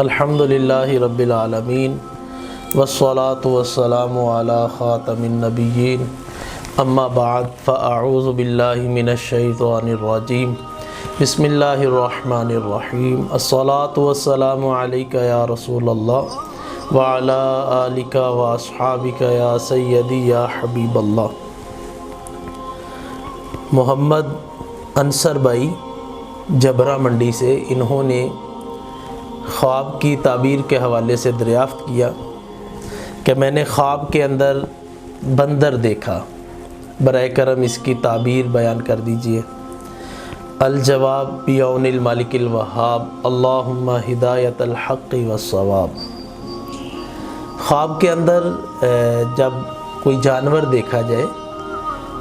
الحمدللہ رب العالمین والصلاة والسلام علی خاتم النبیین اما بعد فاعوذ باللہ من الشیطان الرجیم بسم اللہ الرحمن الرحیم الصلاة والسلام علیک یا رسول اللہ وعلی آلک واصحابک یا سیدی یا حبیب اللہ۔ محمد انصر بھائی جبرا منڈی سے، انہوں نے خواب کی تعبیر کے حوالے سے دریافت کیا کہ میں نے خواب کے اندر بندر دیکھا، برائے کرم اس کی تعبیر بیان کر دیجئے۔ الجواب بیون المالک الوہاب اللہم ہدایت الحق والصواب۔ خواب کے اندر جب کوئی جانور دیکھا جائے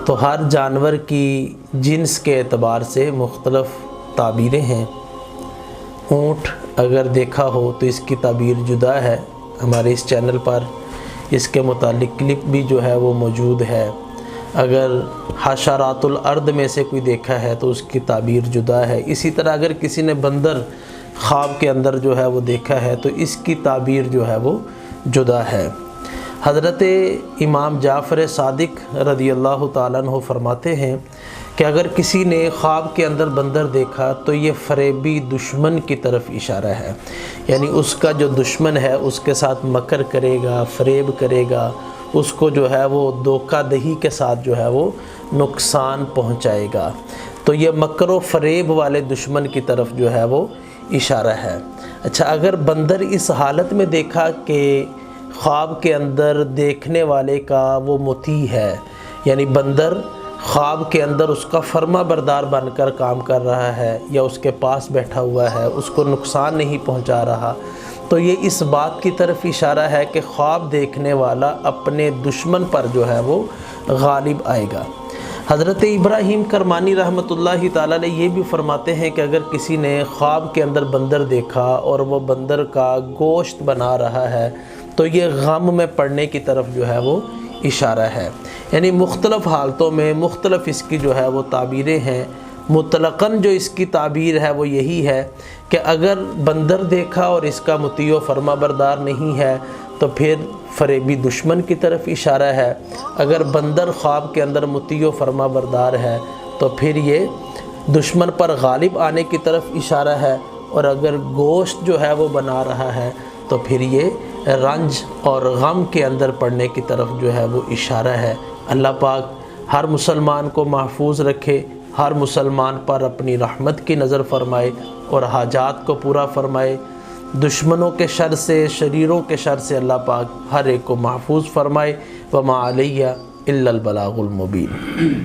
تو ہر جانور کی جنس کے اعتبار سے مختلف تعبیریں ہیں۔ اونٹ اگر دیکھا ہو تو اس کی تعبیر جدا ہے، ہمارے اس چینل پر اس کے متعلق کلپ بھی جو ہے وہ موجود ہے۔ اگر حشرات الارض میں سے کوئی دیکھا ہے تو اس کی تعبیر جدا ہے۔ اسی طرح اگر کسی نے بندر خواب کے اندر جو ہے وہ دیکھا ہے تو اس کی تعبیر جو ہے وہ جدا ہے۔ حضرت امام جعفر صادق رضی اللہ تعالیٰ عنہ فرماتے ہیں کہ اگر کسی نے خواب کے اندر بندر دیکھا تو یہ فریبی دشمن کی طرف اشارہ ہے، یعنی اس کا جو دشمن ہے اس کے ساتھ مکر کرے گا، فریب کرے گا، اس کو جو ہے وہ دھوکہ دہی کے ساتھ جو ہے وہ نقصان پہنچائے گا۔ تو یہ مکر و فریب والے دشمن کی طرف جو ہے وہ اشارہ ہے۔ اچھا، اگر بندر اس حالت میں دیکھا کہ خواب کے اندر دیکھنے والے کا وہ مطیع ہے، یعنی بندر خواب کے اندر اس کا فرما بردار بن کر کام کر رہا ہے یا اس کے پاس بیٹھا ہوا ہے، اس کو نقصان نہیں پہنچا رہا، تو یہ اس بات کی طرف اشارہ ہے کہ خواب دیکھنے والا اپنے دشمن پر جو ہے وہ غالب آئے گا۔ حضرت ابراہیم کرمانی رحمۃ اللہ تعالیٰ علیہ یہ بھی فرماتے ہیں کہ اگر کسی نے خواب کے اندر بندر دیکھا اور وہ بندر کا گوشت بنا رہا ہے تو یہ غم میں پڑنے کی طرف جو ہے وہ اشارہ ہے۔ یعنی مختلف حالتوں میں مختلف اس کی جو ہے وہ تعبیریں ہیں۔ مطلقاً جو اس کی تعبیر ہے وہ یہی ہے کہ اگر بندر دیکھا اور اس کا مطیع و فرما بردار نہیں ہے تو پھر فریبی دشمن کی طرف اشارہ ہے۔ اگر بندر خواب کے اندر مطیع و فرما بردار ہے تو پھر یہ دشمن پر غالب آنے کی طرف اشارہ ہے، اور اگر گوشت جو ہے وہ بنا رہا ہے تو پھر یہ رنج اور غم کے اندر پڑنے کی طرف جو ہے وہ اشارہ ہے۔ اللہ پاک ہر مسلمان کو محفوظ رکھے، ہر مسلمان پر اپنی رحمت کی نظر فرمائے اور حاجات کو پورا فرمائے۔ دشمنوں کے شر سے، شریروں کے شر سے اللہ پاک ہر ایک کو محفوظ فرمائے۔ وما علیہ الا البلاغ المبین۔